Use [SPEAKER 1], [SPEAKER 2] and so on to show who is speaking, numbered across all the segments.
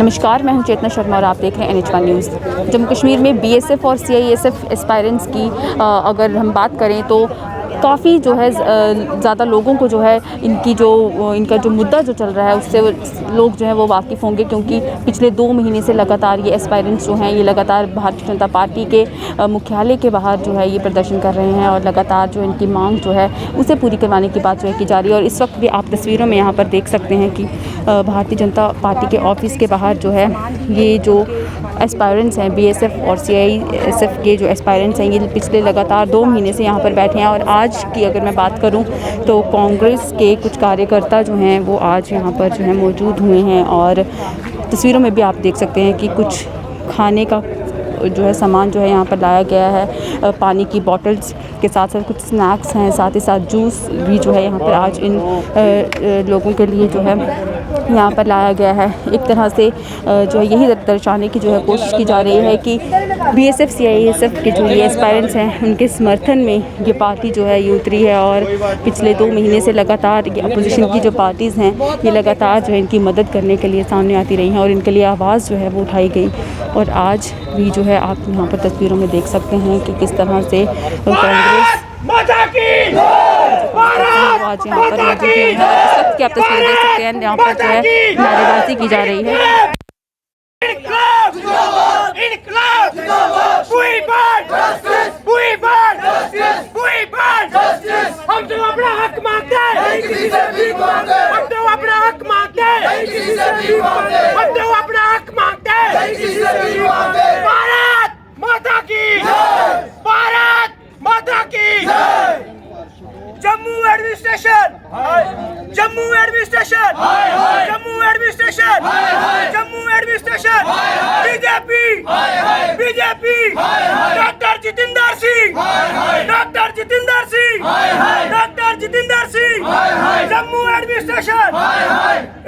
[SPEAKER 1] नमस्कार, मैं हूं चेतना शर्मा और आप देख रहे हैं NH1 न्यूज़। जम्मू कश्मीर में BSF और CISF एस्पायरेंट्स की अगर हम बात करें तो काफ़ी जो है ज़्यादा लोगों को जो है इनका जो मुद्दा जो चल रहा है उससे लोग जो है वो वाकिफ़ होंगे, क्योंकि पिछले 2 महीने से लगातार ये एस्पायरेंट्स जो हैं ये लगातार भारतीय जनता पार्टी के मुख्यालय के बाहर जो है ये प्रदर्शन कर रहे हैं और लगातार जो इनकी मांग जो है उसे पूरी करवाने की बात जो है की जा रही है। और इस वक्त भी आप तस्वीरों में यहाँ पर देख सकते हैं कि भारतीय जनता पार्टी के ऑफिस के बाहर जो है ये जो एस्पायरेंट्स हैं BSF और CISF के जो एस्पायरेंट्स हैं ये पिछले लगातार 2 महीने से यहाँ पर बैठे हैं। और आज की अगर मैं बात करूँ तो कांग्रेस के कुछ कार्यकर्ता जो हैं वो आज यहाँ पर जो है मौजूद हुए हैं और तस्वीरों में भी आप देख सकते हैं कि कुछ खाने का जो है सामान जो है यहाँ पर लाया गया है। पानी की बॉटल्स के साथ साथ कुछ स्नैक्स हैं, साथ ही साथ जूस भी जो है यहाँ पर आज इन लोगों के लिए जो है यहाँ पर लाया गया है। एक तरह से जो है यही दर्शाने की जो है कोशिश की जा रही है कि BSF CISF के जो ये एस्पायरेंट्स हैं उनके समर्थन में ये पार्टी जो है ये उतरी है। और पिछले 2 महीने से लगातार ये अपोजिशन की जो पार्टीज़ हैं ये लगातार जो है इनकी मदद करने के लिए सामने आती रही हैं और इनके लिए आवाज़ जो है वो उठाई गई। और आज भी जो है आप यहाँ पर तस्वीरों में देख सकते हैं कि किस तरह से कांग्रेस आज यहाँ पर मौजूद है। इस वक्त की आप तस्वीरें देख सकते हैं, यहाँ पर जो है नारेबाजी की जा रही है।
[SPEAKER 2] हम तो अपना हक मांगते हैं, हम तो अपना हक मांगते हैं, हम तो अपना हक मांगते हैं। भारत माता की, भारत माता की। Jammu administration, Jammu administration, Jammu administration, Jammu administration, BJP, BJP, doctor Jitendra Singh, doctor Jitendra Singh, doctor Jitendra Singh, Jammu administration,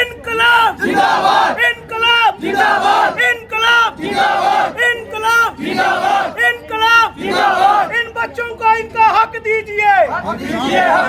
[SPEAKER 2] इनकलाब जिंदाबाद, इनकलाब जिंदाबाद, इनकलाब जिंदाबाद, इनकलाब जिंदाबाद, इनकलाब जिंदाबाद। इन बच्चों को इनका हक दीजिए, हक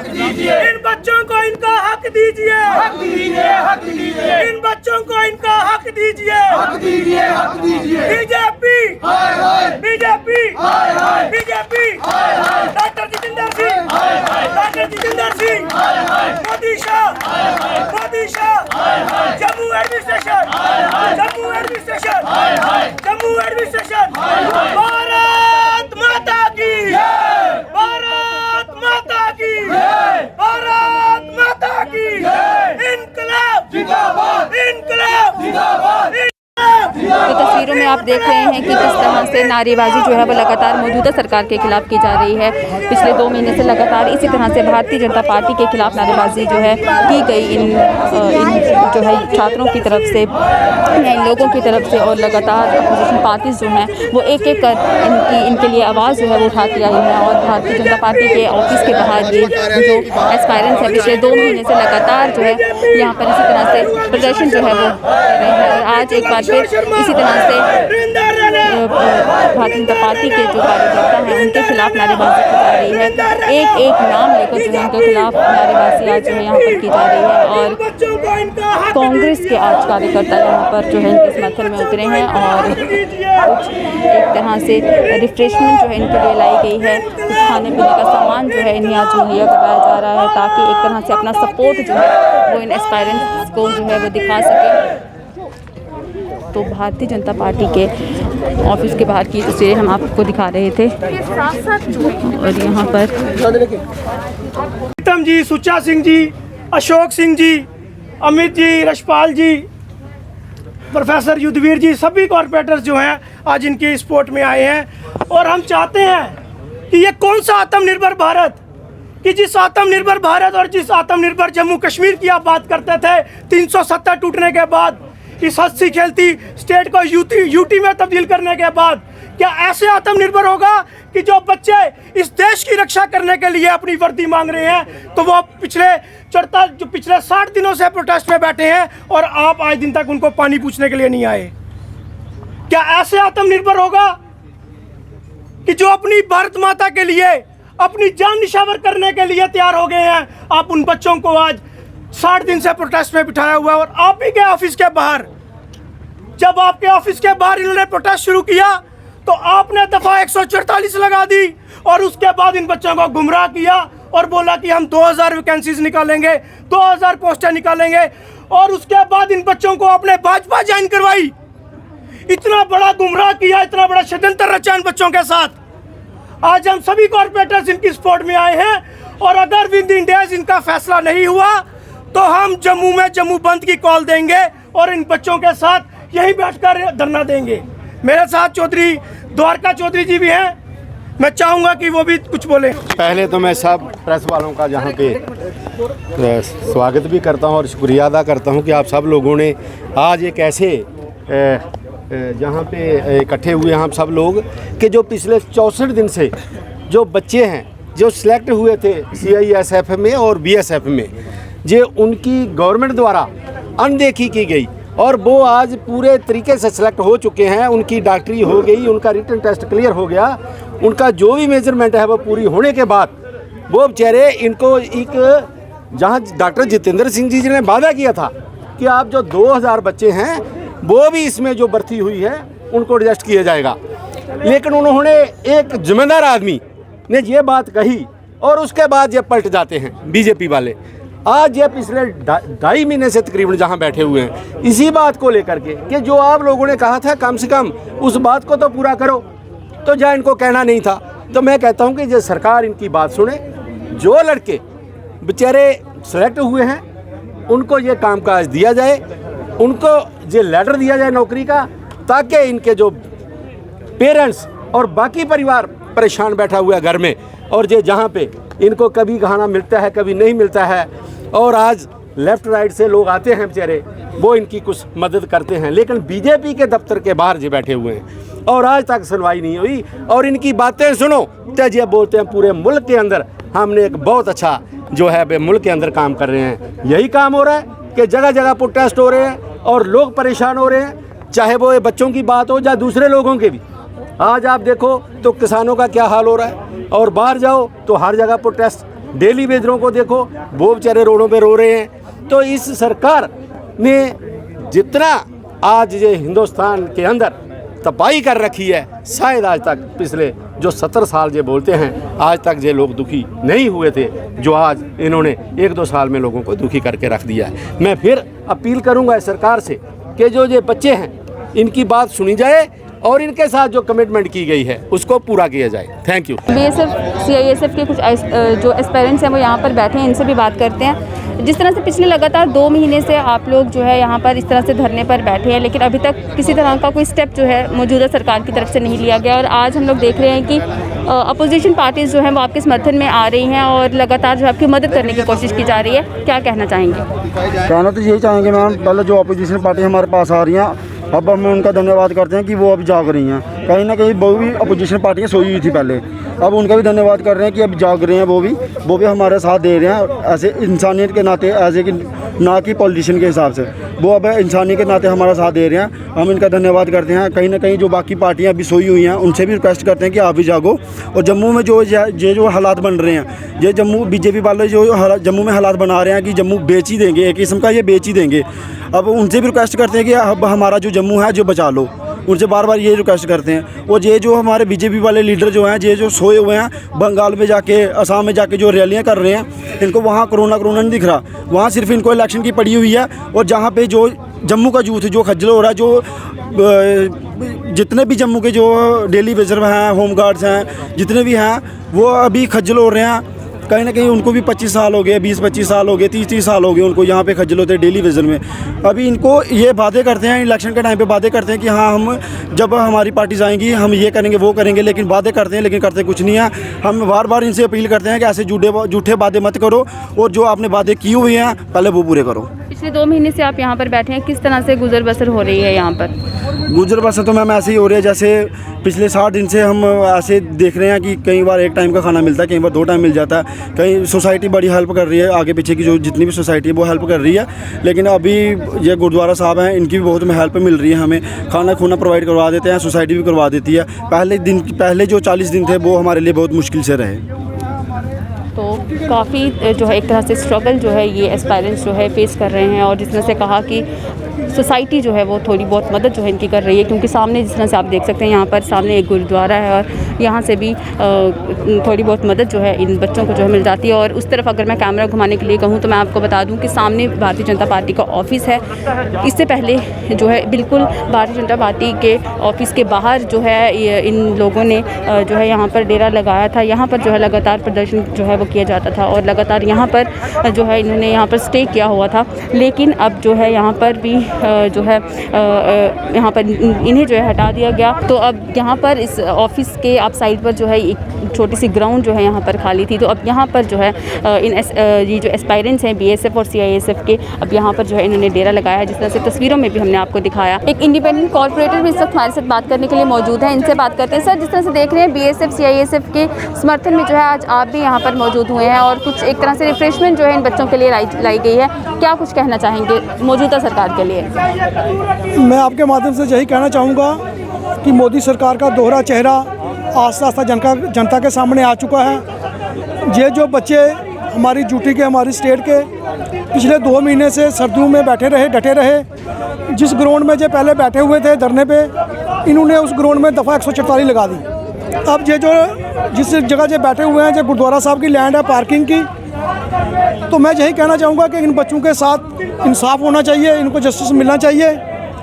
[SPEAKER 2] दीजिए, इन बच्चों को इनका हक दीजिए, हक दीजिए, हक दीजिए, इन बच्चों को इनका हक दीजिए, हक दीजिए, हक दीजिए। BJP, BJP, BJP, doctor Jitendra Singh, doctor Jitendra Singh, Modi Shah, Modi Shah, Jammu administration, Jammu administration, Jammu administration. Bharat माता की, भारत माता की, भारत माता की। इनकलाब जिंदाबाद, इनकलाब जिंदाबाद।
[SPEAKER 1] तो तस्वीरों में आप देख रहे हैं कि किस तरह से नारेबाजी जो है वो लगातार मौजूदा सरकार के खिलाफ की जा रही है। पिछले 2 महीने से लगातार इसी तरह से भारतीय जनता पार्टी के खिलाफ नारेबाजी जो है की गई इन जो है छात्रों की तरफ से, इन लोगों की तरफ से। और लगातार अपोजिशन पार्टीज जो हैं वो एक एक कर इनके लिए आवाज़ जो है वो उठाती आई है। और भारतीय जनता पार्टी के ऑफिस के बाहर ये जो एस्पायरेंट्स हैं पिछले 2 महीने से लगातार जो है यहाँ पर इसी तरह से प्रदर्शन जो है वो कर रहे हैं। और आज एक बार फिर इसी तरह से भारतीय जनता पार्टी के जो कार्यकर्ता हैं उनके खिलाफ नारेबाजी की जा रही है। एक एक नाम लेकर जो है उनके खिलाफ नारेबाजी आज जो है यहाँ पर की जा रही है। और कांग्रेस के आज कार्यकर्ता यहाँ पर जो है इनके समर्थन में उतरे हैं और कुछ एक तरह से रिफ्रेशमेंट जो है इनके लिए लाई गई है। कुछ खाने पीने का सामान जो है इन्हें आज मुहैया करवाया जा रहा है ताकि एक तरह से अपना सपोर्ट जो है वो इन एस्पायरेंट्स को जो है वो दिखा सके। तो भारतीय जनता पार्टी के ऑफिस के बाहर की तस्वीरें हम आपको दिखा रहे थे। और यहाँ पर
[SPEAKER 2] प्रीतम जी, सुच्चा सिंह जी, अशोक सिंह जी, अमित जी, रशपाल जी, प्रोफेसर युद्धवीर जी, सभी कॉर्पोरेटर्स जो हैं आज इनकी सपोर्ट में आए हैं। और हम चाहते हैं कि ये कौन सा आत्मनिर्भर भारत, कि जिस आत्मनिर्भर भारत और जिस आत्मनिर्भर जम्मू कश्मीर की आप बात करते थे 370 टूटने के बाद, इस हंसी खेलती स्टेट को यूटी में तब्दील करने के बाद, क्या ऐसे आत्मनिर्भर होगा कि जो बच्चे इस देश की रक्षा करने के लिए अपनी वर्दी मांग रहे हैं तो वो पिछले 60 दिनों से प्रोटेस्ट में बैठे हैं और आप आज दिन तक उनको पानी पूछने के लिए नहीं आए। क्या ऐसे आत्मनिर्भर होगा कि जो अपनी भारत माता के लिए अपनी जान निछावर करने के लिए तैयार हो गए हैं? आप उन बच्चों को आज 60 दिन से प्रोटेस्ट में बिठाया हुआ है और आप ही के ऑफिस के बाहर जब आपके ऑफिस के बाहर इन्होंने प्रोटेस्ट शुरू किया तो आपने दफा 144 लगा दी और उसके बाद इन बच्चों को गुमराह किया और बोला कि हम 2000 वैकेंसीज निकालेंगे, 2000 पोस्टें निकालेंगे और उसके बाद इन बच्चों को अपने भाजपा ज्वाइन करवाई। इतना बड़ा गुमराह किया, इतना बड़ा षड्यंत्र रचा इन बच्चों के साथ। आज हम सभी कॉर्पोरेटर्स इनकी सपोर्ट में आए हैं और अगर विद इन डेज इनका फैसला नहीं हुआ तो हम जम्मू में जम्मू बंद की कॉल देंगे और इन बच्चों के साथ यहीं बैठकर धरना देंगे। मेरे साथ चौधरी द्वारका चौधरी जी भी हैं, मैं चाहूँगा कि वो भी कुछ बोले।
[SPEAKER 3] पहले तो मैं सब प्रेस वालों का यहाँ पे स्वागत भी करता हूँ और शुक्रिया अदा करता हूँ कि आप सब लोगों ने आज एक ऐसे जहाँ पे इकट्ठे हुए हैं हम सब लोग कि जो पिछले 64 दिन से जो बच्चे हैं जो सिलेक्ट हुए थे CISF में और BSF में, जो उनकी गवर्नमेंट द्वारा अनदेखी की गई और वो आज पूरे तरीके से सिलेक्ट हो चुके हैं। उनकी डॉक्टरी हो गई, उनका रिटन टेस्ट क्लियर हो गया, उनका जो भी मेजरमेंट है वो पूरी होने के बाद वो बेचारे इनको एक जहाँ डॉक्टर जितेंद्र सिंह जी ने वादा किया था कि आप जो 2000 बच्चे हैं वो भी इसमें जो भर्ती हुई है उनको एडजस्ट किया जाएगा, लेकिन उन्होंने एक जिम्मेदार आदमी ने ये बात कही और उसके बाद ये पलट जाते हैं बीजेपी वाले। आज ये पिछले 2.5 महीने से तकरीबन जहाँ बैठे हुए हैं इसी बात को लेकर के कि जो आप लोगों ने कहा था कम से कम उस बात को तो पूरा करो, तो जहाँ इनको कहना नहीं था। तो मैं कहता हूँ कि ये सरकार इनकी बात सुने, जो लड़के बेचारे सेलेक्ट हुए हैं उनको ये कामकाज दिया जाए, उनको ये लेटर दिया जाए नौकरी का, ताकि इनके जो पेरेंट्स और बाकी परिवार परेशान बैठा हुआ है घर में और ये जहाँ पे इनको कभी खाना मिलता है कभी नहीं मिलता है और आज लेफ़्ट राइट से लोग आते हैं बेचारे वो इनकी कुछ मदद करते हैं, लेकिन बीजेपी के दफ्तर के बाहर ये बैठे हुए हैं और आज तक सुनवाई नहीं हुई। और इनकी बातें सुनो तो ये बोलते हैं पूरे मुल्क के अंदर हमने एक बहुत अच्छा जो है मुल्क के अंदर काम कर रहे हैं। यही काम हो रहा है कि जगह जगह प्रोटेस्ट हो रहे हैं और लोग परेशान हो रहे हैं, चाहे वो ये बच्चों की बात हो या दूसरे लोगों के भी। आज आप देखो तो किसानों का क्या हाल हो रहा है और बाहर जाओ तो हर जगह प्रोटेस्ट, डेली वेजरों को देखो वो बेचारे रोडों पे रो रहे हैं। तो इस सरकार ने जितना आज ये हिंदुस्तान के अंदर तबाही कर रखी है, शायद आज तक पिछले जो 70 साल ये बोलते हैं आज तक ये लोग दुखी नहीं हुए थे, जो आज इन्होंने 1-2 साल में लोगों को दुखी करके रख दिया है। मैं फिर अपील करूंगा सरकार से कि जो ये बच्चे हैं इनकी बात सुनी जाए और इनके साथ जो कमिटमेंट की गई है उसको पूरा किया जाए। Thank you.
[SPEAKER 1] BSF CISF के कुछ जो एस्पायरेंट्स हैं वो यहाँ पर बैठे हैं, इनसे भी बात करते हैं। जिस तरह से पिछले लगातार 2 महीने से आप लोग जो है यहाँ पर इस तरह से धरने पर बैठे हैं, लेकिन अभी तक किसी तरह का कोई स्टेप जो है मौजूदा सरकार की तरफ से नहीं लिया गया और आज हम लोग देख रहे हैं कि अपोजिशन पार्टीज़ जो हैं वो आपके समर्थन में आ रही हैं और लगातार जो आपकी मदद करने की कोशिश की जा रही है, क्या कहना चाहेंगे?
[SPEAKER 4] कहना तो यही चाहेंगे मैम, पहले जो अपोजिशन पार्टी हमारे पास आ रही हैं अब हम उनका धन्यवाद करते हैं कि वो अब जाग रही हैं। कहीं ना कहीं वो भी अपोजिशन पार्टियाँ सोई हुई थी पहले, अब उनका भी धन्यवाद कर रहे हैं कि अब जाग रहे हैं। वो भी हमारे साथ दे रहे हैं ऐसे इंसानियत के नाते, ऐसे कि ना कि पॉलिटिशियन के हिसाब से, वो अब इंसानियत के नाते हमारा साथ दे रहे हैं। हम इनका धन्यवाद करते हैं। कहीं ना कहीं जो बाकी पार्टियाँ अभी सोई हुई हैं उनसे भी रिक्वेस्ट करते हैं कि आप भी जागो। और जम्मू में जो हालात बन रहे हैं, ये जम्मू बीजेपी वाले जो जम्मू में हालात बना रहे हैं कि जम्मू बेच ही देंगे, एक किस्म का ये बेच ही देंगे। अब उनसे भी रिक्वेस्ट करते हैं कि अब हमारा जो जम्मू है जो बचा लो, उनसे बार बार ये रिक्वेस्ट करते हैं। और ये जो हमारे बीजेपी वाले लीडर जो हैं, ये जो सोए हुए हैं बंगाल में जाके, असम में जाके जो रैलियां कर रहे हैं, इनको वहाँ कोरोना नहीं दिख रहा, वहाँ सिर्फ इनको इलेक्शन की पड़ी हुई है। और जहाँ पे जो जम्मू का यूथ जो खज्जल हो रहा है, जो जितने भी जम्मू के जो डेली वेजर हैं, होम गार्ड्स हैं, जितने भी हैं वो अभी खज्जल हो रहे हैं। कहीं ना कहीं उनको भी 25 साल हो गए, 20-25 साल हो गए, 30 साल हो गए उनको यहाँ पे खज्जल होते हैं डेली विजन में। अभी इनको ये वादे करते हैं, इलेक्शन के टाइम पे वादे करते हैं कि हाँ हम जब हमारी पार्टीज आएंगी हम ये करेंगे वो करेंगे, लेकिन वादे करते हैं लेकिन करते कुछ नहीं है। हम बार बार इनसे अपील करते हैं कि ऐसे झूठे वादे मत करो और जो आपने वादे किए हुए हैं पहले वो पूरे करो।
[SPEAKER 1] पिछले 2 महीने से आप यहाँ पर बैठे हैं, किस तरह से गुजर बसर हो रही है यहाँ पर?
[SPEAKER 4] गुजर बसर तो मैम ऐसे ही हो रही है जैसे पिछले 60 दिन से हम ऐसे देख रहे हैं कि कई बार एक टाइम का खाना मिलता है, कई बार 2 टाइम मिल जाता है। कहीं सोसाइटी बड़ी हेल्प कर रही है, आगे पीछे की जो जितनी भी सोसाइटी है वो हेल्प कर रही है, लेकिन अभी ये गुरुद्वारा साहब हैं इनकी भी बहुत हेल्प मिल रही है, हमें खाना खूना प्रोवाइड करवा देते हैं, सोसाइटी भी करवा देती है। पहले जो 40 दिन थे वो हमारे लिए बहुत मुश्किल से रहे।
[SPEAKER 1] तो काफ़ी जो है एक तरह से स्ट्रगल जो है ये एस्पायरेंट्स जो है फेस कर रहे हैं और जिस तरह से कहा कि सोसाइटी जो है वो थोड़ी बहुत मदद जो है इनकी कर रही है, क्योंकि सामने जिस तरह से आप देख सकते हैं यहाँ पर सामने एक गुरुद्वारा है और यहाँ से भी थोड़ी बहुत मदद जो है इन बच्चों को जो है मिल जाती है। और उस तरफ अगर मैं कैमरा घुमाने के लिए कहूँ तो मैं आपको बता दूँ कि सामने भारतीय जनता पार्टी का ऑफिस है। इससे पहले जो है बिल्कुल भारतीय जनता पार्टी के ऑफिस के बाहर जो है इन लोगों ने जो है यहाँ पर डेरा लगाया था। यहाँ पर जो है लगातार प्रदर्शन जो है वो किया जाता था और लगातार यहाँ पर जो है इन्होंने यहाँ पर स्टे किया हुआ था। लेकिन अब जो है यहाँ पर भी जो है यहाँ पर इन्हें जो है हटा दिया गया। तो अब यहाँ पर इस ऑफिस के आप साइड पर जो है एक छोटी सी ग्राउंड जो है यहाँ पर खाली थी, तो अब यहाँ पर जो है ये जो एस्पायरेंट्स हैं बीएसएफ और सीआईएसएफ के, अब यहाँ पर जो है इन्होंने डेरा लगाया है, जिस तरह से तस्वीरों में भी हमने आपको दिखाया। एक इंडिपेंडेंट कॉर्पोरेटर भी इस वक्त हमारे साथ बात करने के लिए मौजूद हैं, इनसे बात करते हैं। सर, जिस तरह से देख रहे हैं बीएसएफ सीआईएसएफ के समर्थन में जो है आज आप भी यहाँ पर मौजूद हुए हैं और कुछ एक तरह से रिफ्रेशमेंट जो है इन बच्चों के लिए लाई गई है, क्या कुछ कहना चाहेंगे मौजूदा सरकार के लिए?
[SPEAKER 5] मैं आपके माध्यम से यही कहना चाहूँगा कि मोदी सरकार का दोहरा चेहरा आस्ता आस्ता जनता के सामने आ चुका है। ये जो बच्चे हमारी ड्यूटी के, हमारी स्टेट के पिछले 2 महीने से सर्दियों में बैठे रहे, डटे रहे, जिस ग्राउंड में जो पहले बैठे हुए थे धरने पे, इन्होंने उस ग्राउंड में दफ़ा 144 लगा दी। अब ये जो जिस जगह जो बैठे हुए हैं, जो गुरुद्वारा साहब की लैंड है पार्किंग की, तो मैं यही कहना चाहूँगा कि इन बच्चों के साथ इंसाफ होना चाहिए, इनको जस्टिस मिलना चाहिए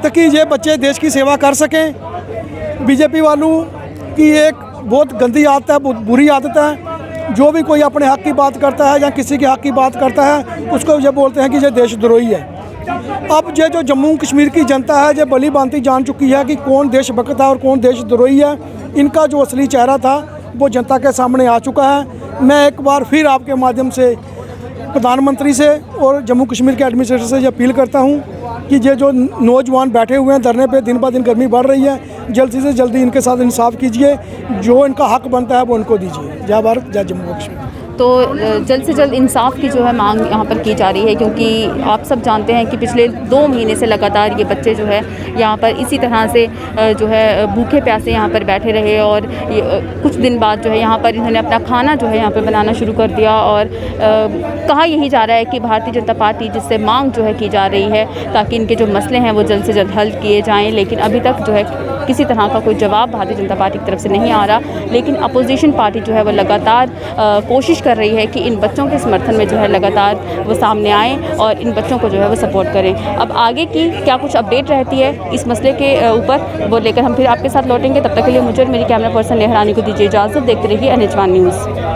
[SPEAKER 5] ताकि ये बच्चे देश की सेवा कर सकें। बीजेपी वालों की एक बहुत गंदी आदत है, बहुत बुरी आदत है। जो भी कोई अपने हक़ की बात करता है या किसी के हक़ की बात करता है, उसको ये बोलते हैं कि ये देशद्रोही है। अब ये जो जम्मू कश्मीर की जनता है, ये भली भांति जान चुकी है कि कौन देशभक्त है और कौन देशद्रोही है। इनका जो असली चेहरा था वो जनता के सामने आ चुका है। मैं एक बार फिर आपके माध्यम से प्रधानमंत्री से और जम्मू कश्मीर के एडमिनिस्ट्रेटर से ये अपील करता हूँ कि ये जो नौजवान बैठे हुए हैं धरने पे, दिन ब दिन गर्मी बढ़ रही है, जल्दी से जल्दी इनके साथ इंसाफ कीजिए, जो इनका हक बनता है वो इनको दीजिए। जय भारत, जय जम्मू कश्मीर।
[SPEAKER 1] तो जल्द से जल्द इंसाफ की जो है मांग यहाँ पर की जा रही है, क्योंकि आप सब जानते हैं कि पिछले 2 महीने से लगातार ये बच्चे जो है यहाँ पर इसी तरह से जो है भूखे प्यासे यहाँ पर बैठे रहे और कुछ दिन बाद जो है यहाँ पर इन्होंने अपना खाना जो है यहाँ पर बनाना शुरू कर दिया। और कहा यही जा रहा है कि भारतीय जनता पार्टी जिससे मांग जो है की जा रही है ताकि इनके जो मसले हैं वो जल्द से जल्द हल किए जाएँ, लेकिन अभी तक जो है किसी तरह का कोई जवाब भारतीय जनता पार्टी की तरफ से नहीं आ रहा। लेकिन अपोजिशन पार्टी जो है वो लगातार कोशिश कर रही है कि इन बच्चों के समर्थन में जो है लगातार वो सामने आएँ और इन बच्चों को जो है वो सपोर्ट करें। अब आगे की क्या कुछ अपडेट रहती है इस मसले के ऊपर, वो लेकर हम फिर आपके साथ लौटेंगे। तब तक के लिए मुझे और मेरी कैमरा पर्सन नेहरानी को दीजिए इजाज़त। देखते रहिए NH1 न्यूज़।